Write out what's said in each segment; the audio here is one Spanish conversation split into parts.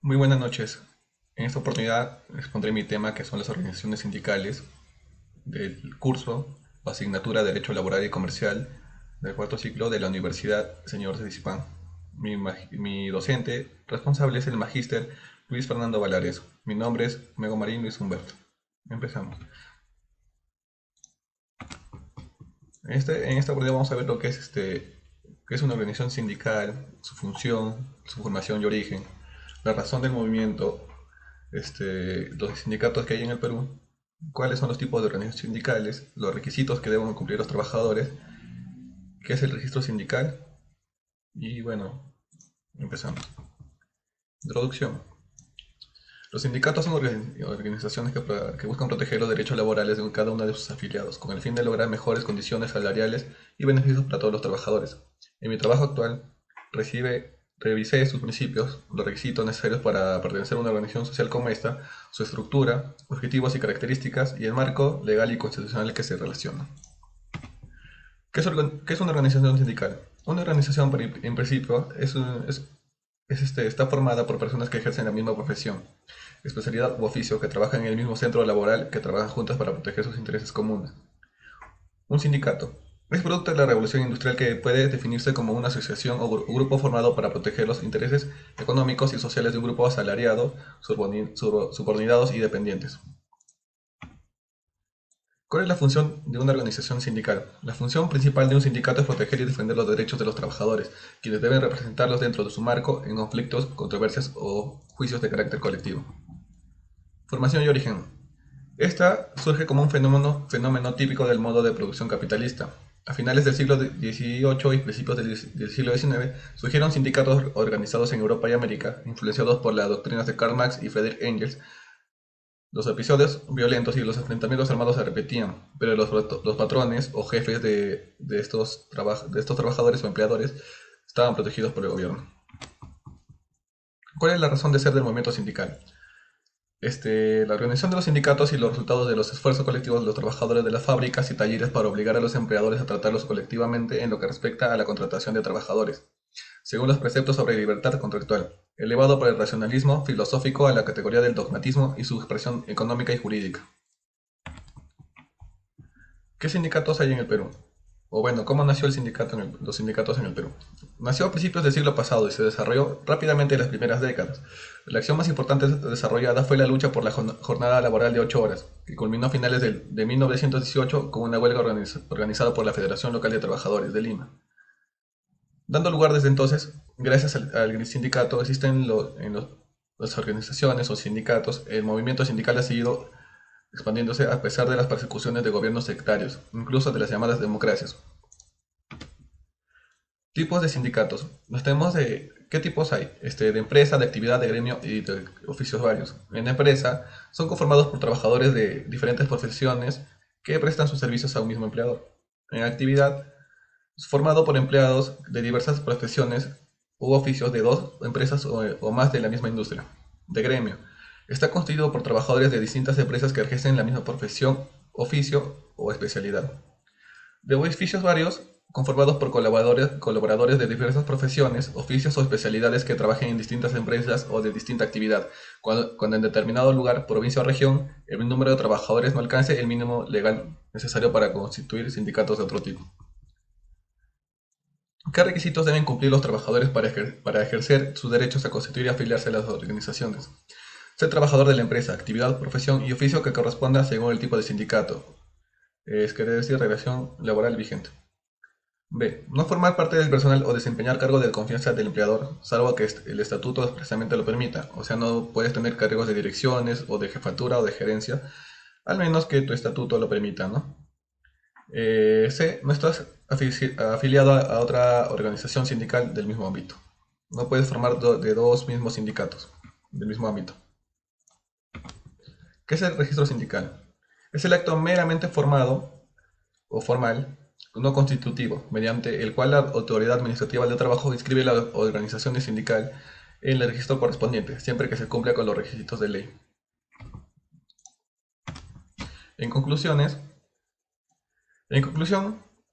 Muy buenas noches. En esta oportunidad expondré mi tema que son las organizaciones sindicales del curso o asignatura de Derecho Laboral y Comercial del cuarto ciclo de la Universidad Señor Cecispán. Mi docente responsable es el magíster Luis Fernando Valares. Mi nombre es Mego Marín Luis Humberto. Empezamos. En esta oportunidad vamos a ver lo que es qué es una organización sindical, su función, su formación y origen, la razón del movimiento, los sindicatos que hay en el Perú, cuáles son los tipos de organizaciones sindicales, los requisitos que deben cumplir los trabajadores, qué es el registro sindical y bueno, empezamos. Introducción. Los sindicatos son organizaciones que buscan proteger los derechos laborales de cada uno de sus afiliados, con el fin de lograr mejores condiciones salariales y beneficios para todos los trabajadores. En mi trabajo actual, revisé sus principios, los requisitos necesarios para pertenecer a una organización social como esta, su estructura, objetivos y características, y el marco legal y constitucional que se relaciona. ¿Qué es una organización sindical? Una organización, en principio, está formada por personas que ejercen la misma profesión, especialidad u oficio, que trabajan en el mismo centro laboral, que trabajan juntas para proteger sus intereses comunes. Un sindicato es producto de la revolución industrial que puede definirse como una asociación o grupo formado para proteger los intereses económicos y sociales de un grupo asalariado, subordinados y dependientes. ¿Cuál es la función de una organización sindical? La función principal de un sindicato es proteger y defender los derechos de los trabajadores, quienes deben representarlos dentro de su marco en conflictos, controversias o juicios de carácter colectivo. Formación y origen. Esta surge como un fenómeno típico del modo de producción capitalista. A finales del siglo XVIII y principios del siglo XIX surgieron sindicatos organizados en Europa y América, influenciados por las doctrinas de Karl Marx y Friedrich Engels. Los episodios violentos y los enfrentamientos armados se repetían, pero los patrones o jefes de estos trabajadores o empleadores estaban protegidos por el gobierno. ¿Cuál es la razón de ser del movimiento sindical? La organización de los sindicatos y los resultados de los esfuerzos colectivos de los trabajadores de las fábricas y talleres para obligar a los empleadores a tratarlos colectivamente en lo que respecta a la contratación de trabajadores, según los preceptos sobre libertad contractual, elevado por el racionalismo filosófico a la categoría del dogmatismo y su expresión económica y jurídica. ¿Qué sindicatos hay en el Perú? O bueno, ¿cómo nació los sindicatos en el Perú? Nació a principios del siglo pasado y se desarrolló rápidamente en las primeras décadas. La acción más importante desarrollada fue la lucha por la jornada laboral de 8 horas, que culminó a finales de 1918 con una huelga organizada por la Federación Local de Trabajadores de Lima. Dando lugar desde entonces, gracias al sindicato, las organizaciones o sindicatos, el movimiento sindical ha seguido expandiéndose a pesar de las persecuciones de gobiernos sectarios, incluso de las llamadas democracias. Tipos de sindicatos. Nos tenemos de qué tipos hay, de empresa, de actividad, de gremio y de oficios varios. En empresa son conformados por trabajadores de diferentes profesiones que prestan sus servicios a un mismo empleador. En actividad es formado por empleados de diversas profesiones u oficios de dos empresas o más de la misma industria. De gremio está constituido por trabajadores de distintas empresas que ejercen la misma profesión, oficio o especialidad. De oficios varios, conformados por colaboradores de diversas profesiones, oficios o especialidades que trabajen en distintas empresas o de distinta actividad, cuando en determinado lugar, provincia o región, el número de trabajadores no alcance el mínimo legal necesario para constituir sindicatos de otro tipo. ¿Qué requisitos deben cumplir los trabajadores para ejercer sus derechos a constituir y afiliarse a las organizaciones? Ser trabajador de la empresa, actividad, profesión y oficio que corresponda según el tipo de sindicato. Es quiere decir relación laboral vigente. B. No formar parte del personal o desempeñar cargo de confianza del empleador, salvo que el estatuto expresamente lo permita. O sea, no puedes tener cargos de direcciones o de jefatura o de gerencia, al menos que tu estatuto lo permita, ¿no? C. No estás afiliado a otra organización sindical del mismo ámbito. No puedes formar de dos mismos sindicatos del mismo ámbito. ¿Qué es el registro sindical? Es el acto meramente formado o formal, no constitutivo, mediante el cual la autoridad administrativa del trabajo inscribe la organización sindical en el registro correspondiente, siempre que se cumpla con los requisitos de ley. En conclusión,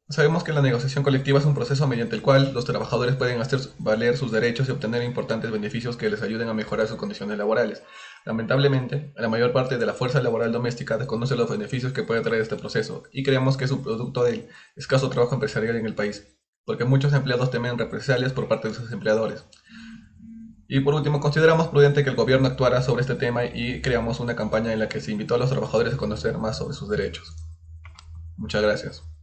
Sabemos que la negociación colectiva es un proceso mediante el cual los trabajadores pueden hacer valer sus derechos y obtener importantes beneficios que les ayuden a mejorar sus condiciones laborales. Lamentablemente, la mayor parte de la fuerza laboral doméstica desconoce los beneficios que puede traer este proceso y creemos que es un producto del escaso trabajo empresarial en el país, porque muchos empleados temen represalias por parte de sus empleadores. Y por último, consideramos prudente que el gobierno actuara sobre este tema y creamos una campaña en la que se invitó a los trabajadores a conocer más sobre sus derechos. Muchas gracias.